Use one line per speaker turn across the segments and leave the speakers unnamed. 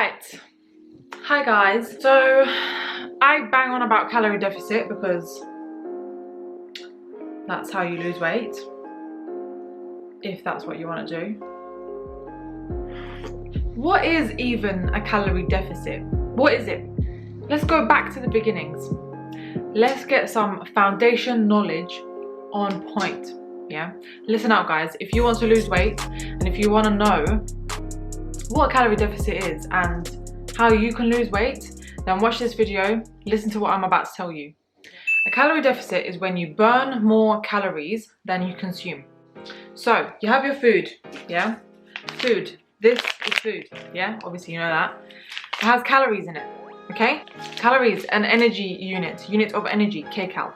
Right, hi guys. So I bang on about calorie deficit because that's how you lose weight, if that's what you want to do. What is even a calorie deficit? What is it? Let's go back to the beginnings. Let's get some foundation knowledge on point. Yeah, listen out guys, if you want to lose weight and if you want to know what a calorie deficit is and how you can lose weight, then watch this video, listen to what I'm about to tell you. A calorie deficit is when you burn more calories than you consume. So you have your food, yeah? Food, this is food, yeah? Obviously you know that. It has calories in it, okay? Calories, an energy unit of energy, kcal.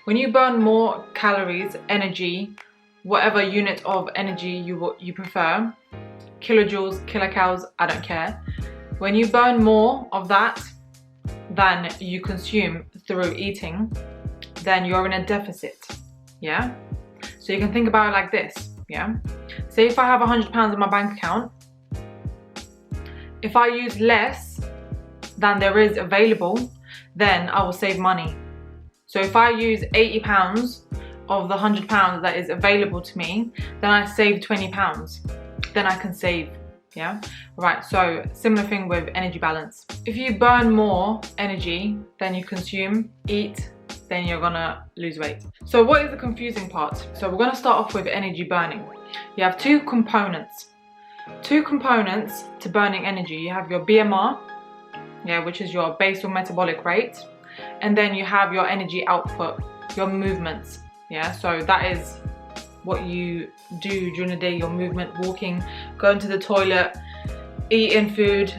When you burn more calories, energy, whatever unit of energy you prefer, kilojoules, kilocalories, I don't care. When you burn more of that than you consume through eating, then you're in a deficit, yeah? So you can think about it like this, yeah? Say if I have £100 in my bank account, if I use less than there is available, then I will save money. So if I use £80 of the £100 that is available to me, then I save £20. Then I can save, yeah? Right, so similar thing with energy balance. If you burn more energy than you consume, eat, then you're gonna lose weight. So what is the confusing part? So we're gonna start off with energy burning. You have two components to burning energy. You have your BMR, yeah, which is your basal metabolic rate, and then you have your energy output, your movements, yeah? So that is what you do during the day, your movement, walking, going to the toilet, eating food,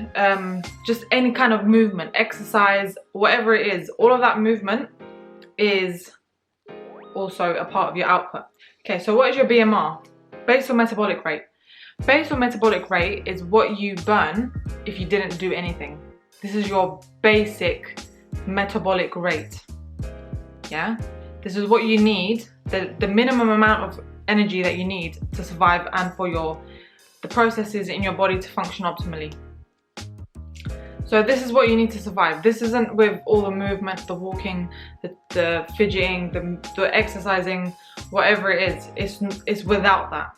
just any kind of movement, exercise, whatever it is, all of that movement is also a part of your output. Okay, so what is your BMR? Basal metabolic rate. Basal metabolic rate is what you burn if you didn't do anything. This is your basic metabolic rate, yeah? This is what you need, the minimum amount of energy that you need to survive and for the processes in your body to function optimally. So this is what you need to survive. This isn't with all the movement, the walking, the fidgeting, the exercising, whatever it is. It's without that.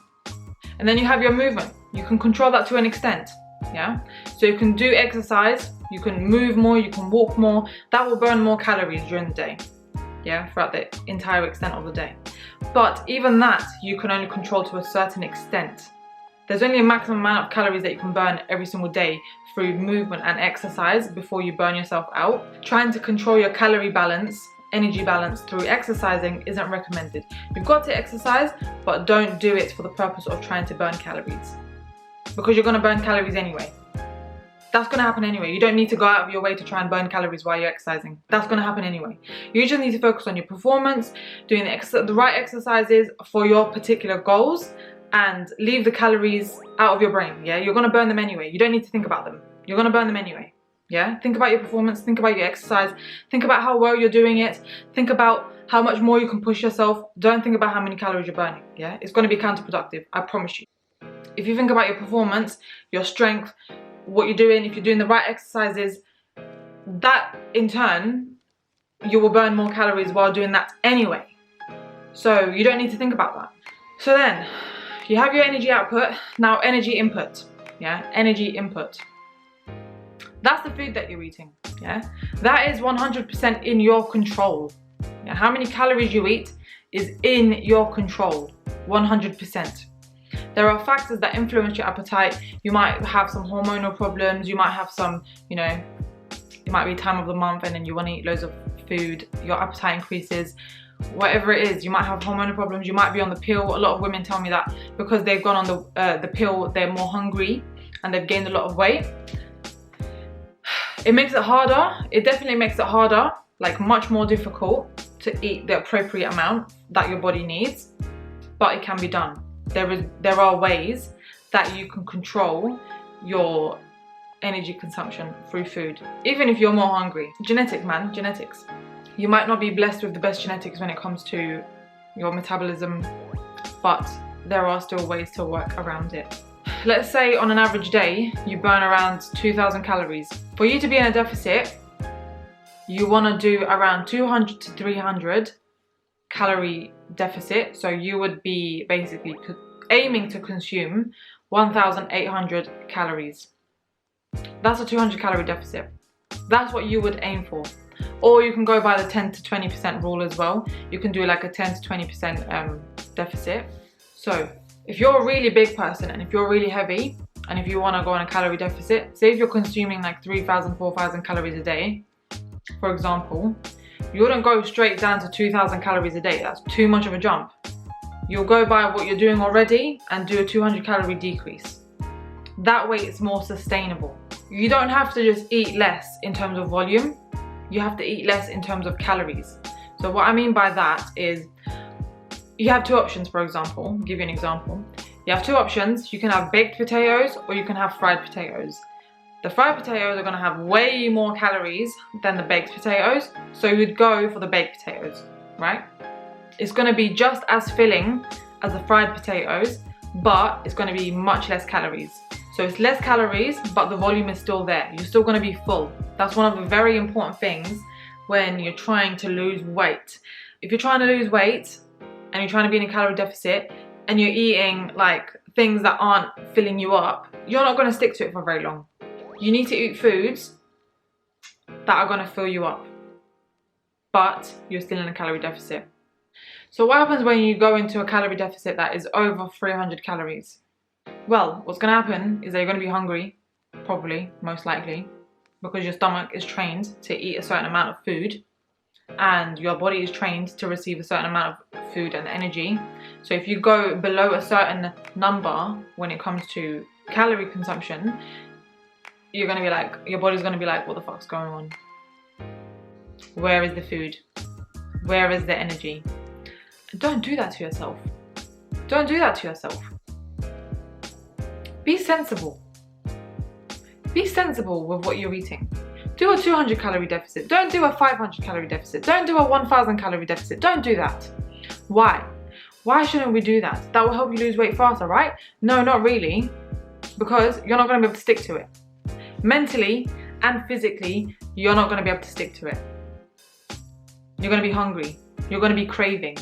And then you have your movement. You can control that to an extent, yeah? So you can do exercise, you can move more, you can walk more. That will burn more calories during the day, yeah, throughout the entire extent of the day. But even that, you can only control to a certain extent. There's only a maximum amount of calories that you can burn every single day through movement and exercise before you burn yourself out. Trying to control your calorie balance, energy balance through exercising isn't recommended. You've got to exercise, but don't do it for the purpose of trying to burn calories, because you're gonna burn calories anyway. That's gonna happen anyway. You don't need to go out of your way to try and burn calories while you're exercising. That's gonna happen anyway. You just need to focus on your performance, doing the right exercises for your particular goals, and leave the calories out of your brain, yeah? You're gonna burn them anyway. You don't need to think about them. You're gonna burn them anyway, yeah? Think about your performance, think about your exercise, think about how well you're doing it, think about how much more you can push yourself. Don't think about how many calories you're burning, yeah? It's gonna be counterproductive, I promise you. If you think about your performance, your strength, what you're doing, if you're doing the right exercises, that in turn, you will burn more calories while doing that anyway. So you don't need to think about that. So then, you have your energy output, now energy input, yeah? Energy input. That's the food that you're eating, yeah? That is 100% in your control. Yeah? How many calories you eat is in your control, 100%. There are factors that influence your appetite. You might have some hormonal problems, you might have some, you know, it might be time of the month and then you want to eat loads of food, your appetite increases. Whatever it is, you might have hormonal problems, you might be on the pill. A lot of women tell me that because they've gone on the pill, they're more hungry and they've gained a lot of weight. It makes it harder. It definitely makes it harder, like much more difficult to eat the appropriate amount that your body needs, but it can be done. There are ways that you can control your energy consumption through food, even if you're more hungry. Genetics, man, genetics. You might not be blessed with the best genetics when it comes to your metabolism, but there are still ways to work around it. let's say on an average day, you burn around 2,000 calories. For you to be in a deficit, you want to do around 200 to 300 calorie deficit. So you would be basically aiming to consume 1,800 calories. That's a 200 calorie deficit. That's what you would aim for. Or you can go by the 10 to 20% rule as well. You can do like a 10 to 20% deficit. So if you're a really big person and if you're really heavy and if you want to go on a calorie deficit, say if you're consuming like 3,000, 4,000 calories a day, for example, you wouldn't go straight down to 2,000 calories a day. That's too much of a jump. You'll go by what you're doing already and do a 200 calorie decrease. That way it's more sustainable. You don't have to just eat less in terms of volume. You have to eat less in terms of calories. So what I mean by that is you have two options, for example. I'll give you an example. You have two options. You can have baked potatoes or you can have fried potatoes. The fried potatoes are going to have way more calories than the baked potatoes. So you'd go for the baked potatoes, right? It's going to be just as filling as the fried potatoes, but it's going to be much less calories. So it's less calories, but the volume is still there. You're still going to be full. That's one of the very important things when you're trying to lose weight. If you're trying to lose weight and you're trying to be in a calorie deficit and you're eating like things that aren't filling you up, you're not going to stick to it for very long. You need to eat foods that are going to fill you up, but you're still in a calorie deficit. So what happens when you go into a calorie deficit that is over 300 calories? Well, what's going to happen is that you're going to be hungry, probably, most likely, because your stomach is trained to eat a certain amount of food and your body is trained to receive a certain amount of food and energy. So if you go below a certain number when it comes to calorie consumption, you're going to be like, your body's going to be like, what the fuck's going on? Where is the food? Where is the energy? Don't do that to yourself. Don't do that to yourself. Be sensible. Be sensible with what you're eating. Do a 200 calorie deficit. Don't do a 500 calorie deficit. Don't do a 1,000 calorie deficit. Don't do that. Why? Why shouldn't we do that? That will help you lose weight faster, right? No, not really. Because you're not going to be able to stick to it. Mentally and physically, you're not going to be able to stick to it. You're going to be hungry. You're going to be craving.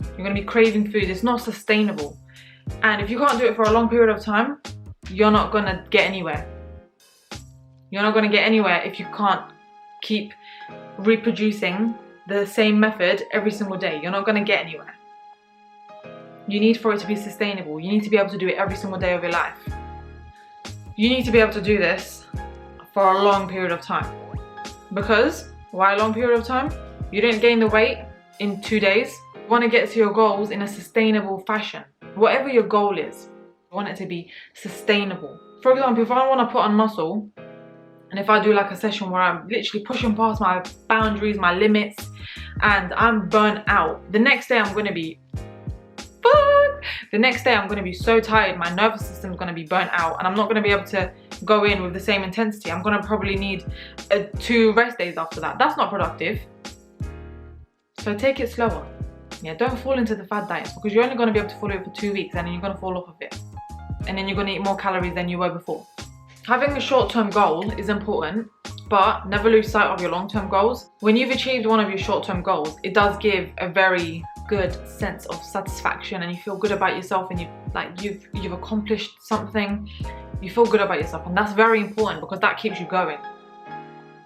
You're going to be craving food. It's not sustainable. And if you can't do it for a long period of time, you're not going to get anywhere. You're not going to get anywhere if you can't keep reproducing the same method every single day. You're not going to get anywhere. You need for it to be sustainable. You need to be able to do it every single day of your life. You need to be able to do this for a long period of time. Because, why a long period of time? You didn't gain the weight in 2 days. You want to get to your goals in a sustainable fashion. Whatever your goal is, you want it to be sustainable. For example, if I want to put on muscle, and if I do like a session where I'm literally pushing past my boundaries, my limits, and I'm burnt out, the next day I'm going to be so tired, my nervous system's going to be burnt out, and I'm not going to be able to go in with the same intensity. I'm going to probably need 2 rest days after that. That's not productive. So take it slower. Yeah, don't fall into the fad diets, because you're only going to be able to follow it for 2 weeks and then you're going to fall off of it. And then you're going to eat more calories than you were before. Having a short-term goal is important, but never lose sight of your long-term goals. When you've achieved one of your short-term goals, it does give a very good sense of satisfaction, and you feel good about yourself, and you've accomplished something. You feel good about yourself, and that's very important because that keeps you going.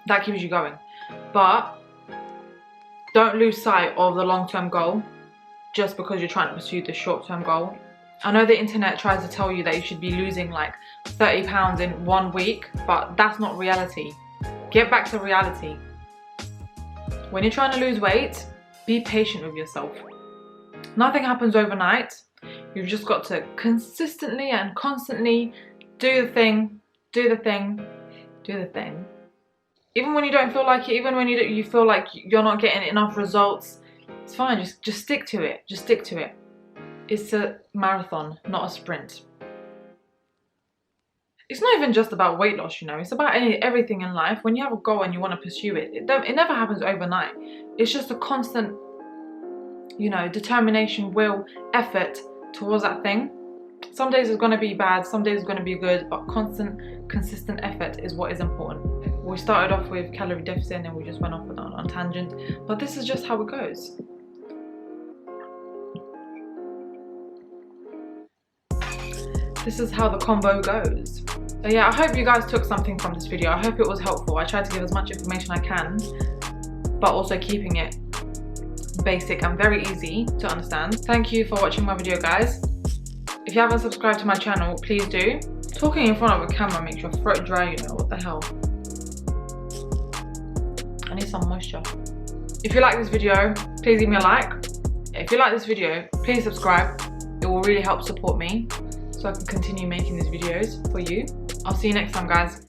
That keeps you going. But don't lose sight of the long-term goal just because you're trying to pursue the short-term goal. I know the internet tries to tell you that you should be losing like 30 pounds in 1 week, but that's not reality. Get back to reality. When you're trying to lose weight, be patient with yourself. Nothing happens overnight. You've just got to consistently and constantly do the thing, do the thing, do the thing. Even when you don't feel like it, even when you feel like you're not getting enough results, it's fine, just stick to it, just stick to it. It's a marathon, not a sprint. It's not even just about weight loss, you know, it's about everything in life. When you have a goal and you want to pursue it, it never happens overnight. It's just a constant, you know, determination, will, effort towards that thing. Some days is going to be bad, some days is going to be good, but constant, consistent effort is what is important. We started off with calorie deficit and then we just went off on tangent, but this is just how it goes. This is how the convo goes. So yeah, I hope you guys took something from this video. I hope it was helpful. I tried to give as much information I can, but also keeping it basic and very easy to understand. Thank you for watching my video, guys. If you haven't subscribed to my channel, please do. Talking in front of a camera makes your throat dry, you know, what the hell. I need some moisture. If you like this video, please leave me a like. If you like this video, please subscribe. It will really help support me so I can continue making these videos for you. I'll see you next time, guys.